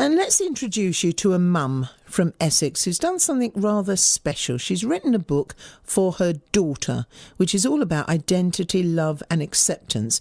And let's introduce you to a mum from Essex who's done something rather special. She's written a book for her daughter, which is all about identity, love and acceptance,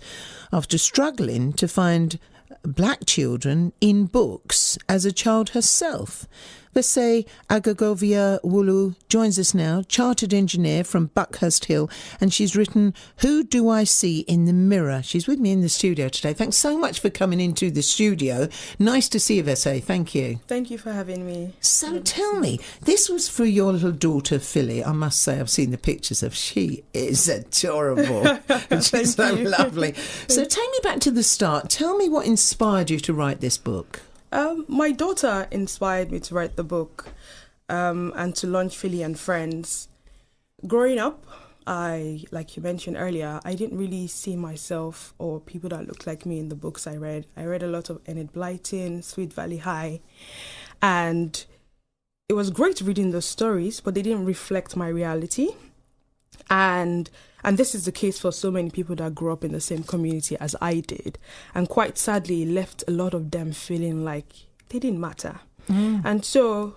after struggling to find black children in books as a child herself. Vese Aghoghovbia-Aladewolu joins us now, chartered engineer from Buckhurst Hill, and she's written Who Do I See in the Mirror? She's with me in the studio today. Thanks so much for coming into the studio. Nice to see you, Vese. Thank you. Thank you for having me. So tell me, this was for your little daughter, Philly. I must say, I've seen the pictures of she is adorable. She's so lovely. So take me back to the start. Tell me what inspired you to write this book. My daughter inspired me to write the book and to launch Philly and Friends. Growing up, like you mentioned earlier, I didn't really see myself or people that looked like me in the books I read. I read a lot of Enid Blyton, Sweet Valley High, and it was great reading those stories, but they didn't reflect my reality. And this is the case for so many people that grew up in the same community as I did. And quite sadly, left a lot of them feeling like they didn't matter. And so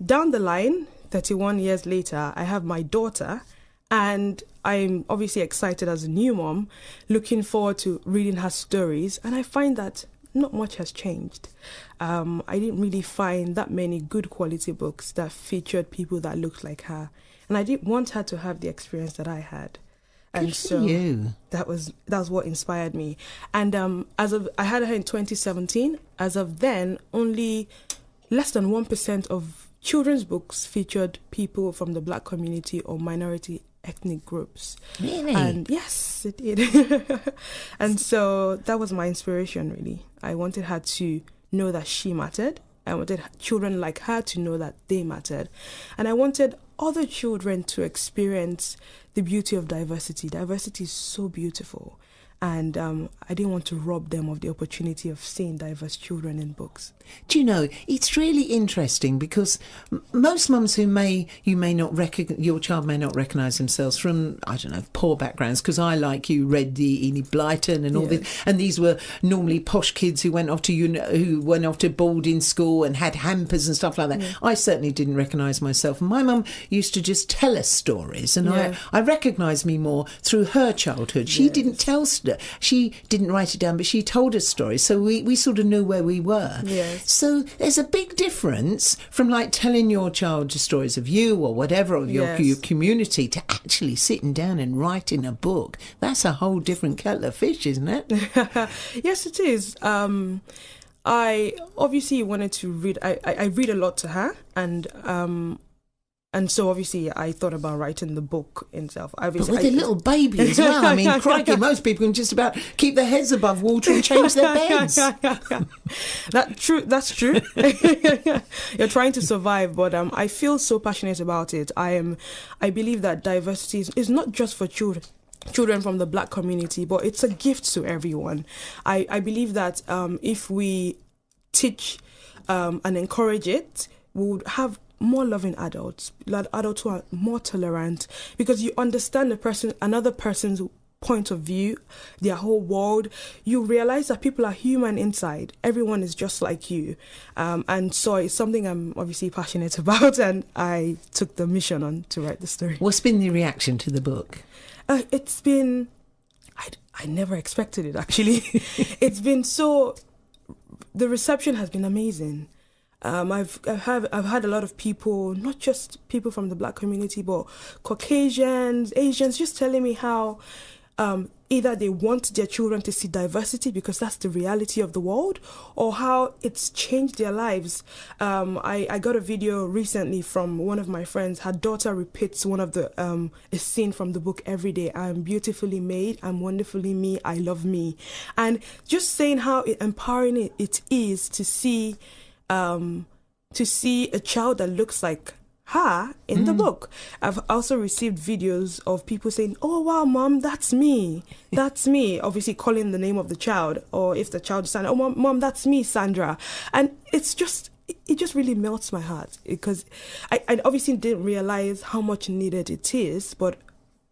down the line, 31 years later, I have my daughter, and I'm obviously excited as a new mom, looking forward to reading her stories. And I find that not much has changed. I didn't really find that many good quality books that featured people that looked like her. And I didn't want her to have the experience that I had. And so that was what inspired me. And I had her in 2017. As of then, only less than 1% of children's books featured people from the black community or minority ethnic groups. Really? And yes, it did. And so that was my inspiration, really. I wanted her to know that she mattered. I wanted children like her to know that they mattered. And I wanted other children to experience the beauty of diversity. Diversity is so beautiful. And I didn't want to rob them of the opportunity of seeing diverse children in books. Do you know, it's really interesting because most mums your child may not recognise themselves from, I don't know, poor backgrounds, because I, like you, read the Enid Blyton and all this, and these were normally posh kids who went off to boarding school and had hampers and stuff like that. Yeah. I certainly didn't recognise myself. My mum used to just tell us stories, and I recognised me more through her childhood. She didn't tell stories. She didn't write it down, but she told us stories, so we sort of knew where we were. Yes. So there's a big difference from like telling your child stories of you or whatever, of your community, to actually sitting down and writing a book. That's a whole different kettle of fish, isn't it? Yes, it is. I obviously wanted to read. I read a lot to her, and so obviously I thought about writing the book itself. Obviously, but with a little baby as well. I mean, crikey, most people can just about keep their heads above water and change their beds. That's true. You're trying to survive, but I feel so passionate about it. I believe that diversity is not just for children from the black community, but it's a gift to everyone. I believe that if we teach and encourage it, we would have more loving adults who are more tolerant, because you understand another person's point of view, their whole world. You realize that people are human inside. Everyone is just like you. And so it's something I'm obviously passionate about, and I took the mission on to write the story. What's been the reaction to the book? It's been... I never expected it, actually. It's been so... The reception has been amazing. I've had a lot of people, not just people from the black community, but Caucasians, Asians, just telling me how either they want their children to see diversity because that's the reality of the world, or how it's changed their lives. I got a video recently from one of my friends. Her daughter repeats one of a scene from the book every day. I'm beautifully made, I'm wonderfully me, I love me. And just saying how empowering it is to see a child that looks like her in the book. I've also received videos of people saying, "Oh wow, Mom, that's me. That's me." Obviously calling the name of the child, or if the child is Sandra, "Oh Mom, that's me, Sandra." And it just really melts my heart, because I obviously didn't realize how much needed it is, but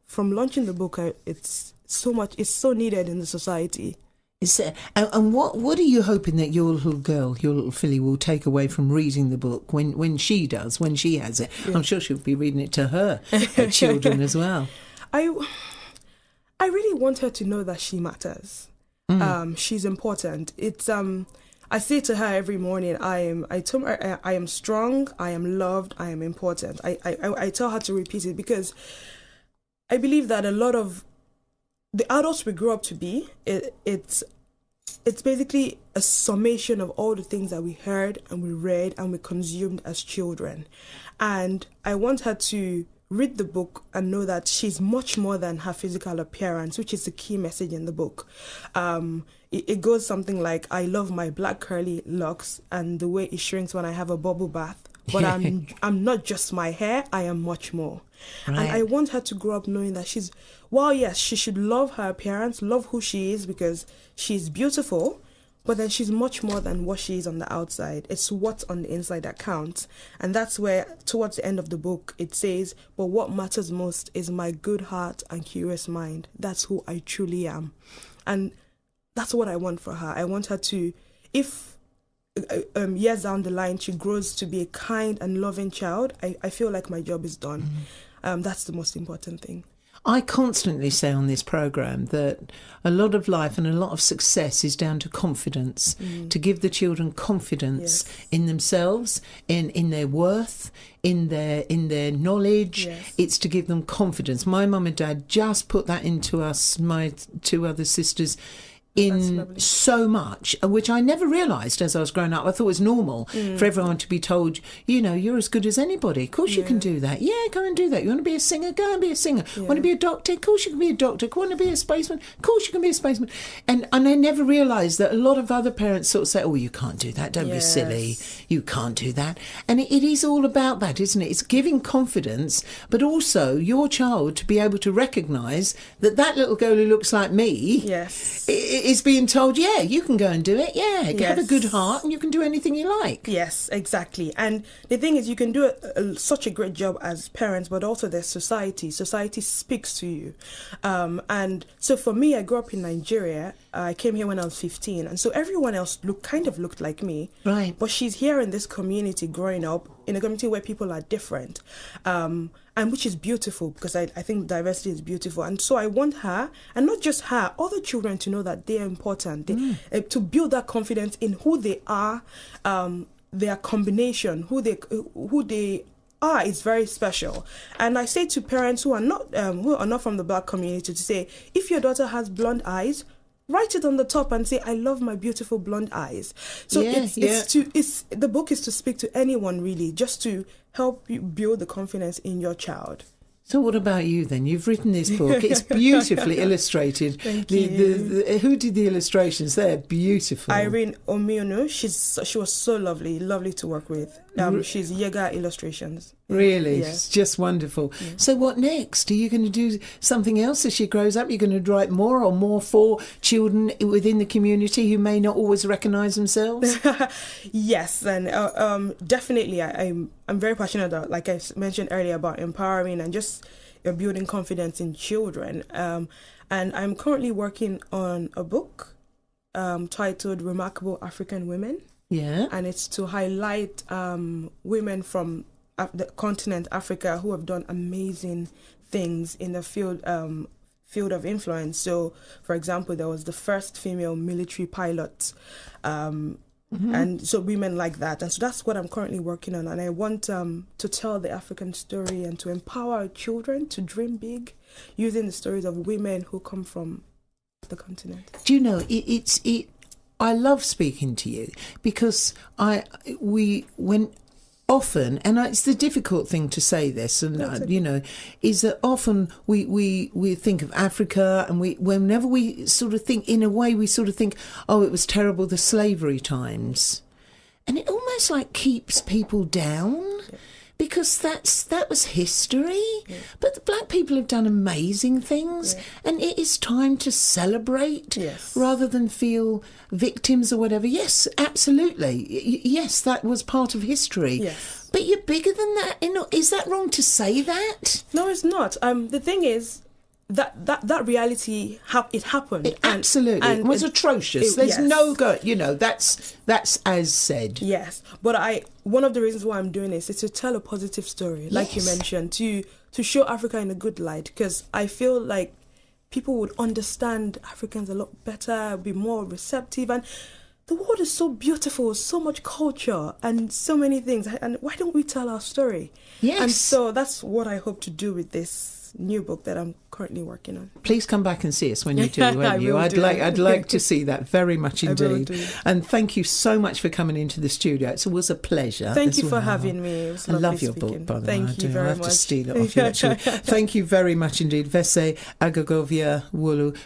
from launching the book, it's so needed in the society. And what are you hoping that your little girl, your little filly, will take away from reading the book when she has it? Yeah. I'm sure she'll be reading it to her children as well. I really want her to know that she matters. She's important. It's I say to her every morning, I am strong, I am loved, I am important. I tell her to repeat it because I believe that a lot of the adults we grow up to be, it's basically a summation of all the things that we heard and we read and we consumed as children. And I want her to read the book and know that she's much more than her physical appearance, which is the key message in the book. It goes something like, I love my black curly locks and the way it shrinks when I have a bubble bath. But I'm not just my hair, I am much more. Right. And I want her to grow up knowing that yes, she should love her appearance, love who she is because she's beautiful, but then she's much more than what she is on the outside. It's what's on the inside that counts. And that's where, towards the end of the book, it says, but what matters most is my good heart and curious mind. That's who I truly am. And that's what I want for her. I want her to, if years down the line she grows to be a kind and loving child, I feel like my job is done. That's the most important thing. I constantly say on this programme that a lot of life and a lot of success is down to confidence, to give the children confidence in themselves, in their worth, in their knowledge. Yes. It's to give them confidence. My mum and dad just put that into us, my two other sisters, in so much, which I never realised as I was growing up. I thought it was normal for everyone to be told, you're as good as anybody. Of course you can do that. Yeah, go and do that. You want to be a singer? Go and be a singer. Yeah. Want to be a doctor? Of course you can be a doctor. Want to be a spaceman? Of course you can be a spaceman. And I never realised that a lot of other parents sort of say, oh, you can't do that. Don't be silly. You can't do that. And it is all about that, isn't it? It's giving confidence, but also your child to be able to recognise that little girl who looks like me is being told, you can go and do it. Have a good heart and you can do anything you like. Yes, exactly. And the thing is, you can do such a great job as parents, but also there's society. Society speaks to you. And so for me, I grew up in Nigeria. I came here when I was 15. And so everyone else looked like me. Right. But she's here in this community growing up, in a community where people are different. And which is beautiful because I think diversity is beautiful. And so I want her, and not just her, other children to know that they are important, to build that confidence in who they are, their combination, who they are is very special. And I say to parents who are not from the Black community to say, if your daughter has blonde eyes, write it on the top and say, I love my beautiful blonde eyes. So the book is to speak to anyone really, just to help you build the confidence in your child. So what about you then? You've written this book. It's beautifully illustrated. Thank you. Who did the illustrations? They're beautiful. Irene Omiono. She was so lovely to work with. She's Yega Illustrations. Really? Yeah. It's just wonderful. Yeah. So what next? Are you going to do something else as she grows up? You're going to write more for children within the community who may not always recognise themselves? Yes, and definitely. I'm very passionate about, like I mentioned earlier, about empowering and just building confidence in children. And I'm currently working on a book titled Remarkable African Women. Yeah. And it's to highlight women from the continent Africa who have done amazing things in the field of influence. So, for example, there was the first female military pilot, and so women like that. And so that's what I'm currently working on. And I want to tell the African story and to empower children to dream big using the stories of women who come from the continent. Do you know, I love speaking to you because often, and it's the difficult thing to say this, and is that often we think of Africa, and whenever we sort of think, in a way, we sort of think, oh, it was terrible, the slavery times, and it almost like keeps people down. Yeah. Because that was history, but the Black people have done amazing things, and it is time to celebrate rather than feel victims or whatever. Yes, absolutely. Yes, that was part of history. Yes. But you're bigger than that. Is that wrong to say that? No, it's not. The thing is, that reality it happened. Absolutely, it was atrocious. There's no go. That's as said. Yes, but one of the reasons why I'm doing this is to tell a positive story, like you mentioned, to show Africa in a good light, because I feel like people would understand Africans a lot better, be more receptive, and the world is so beautiful, so much culture and so many things. And why don't we tell our story? Yes. And so that's what I hope to do with this new book that I'm currently working on. Please come back and see us when you do, won't you? I'd like to see that very much indeed. And thank you so much for coming into the studio. It was a pleasure. Thank you for having me. It was lovely I love your speaking. book, by the way. Thank you very much. I have to steal it off you, actually. Thank you very much indeed. Vese Aghoghovbia-Aladewolu.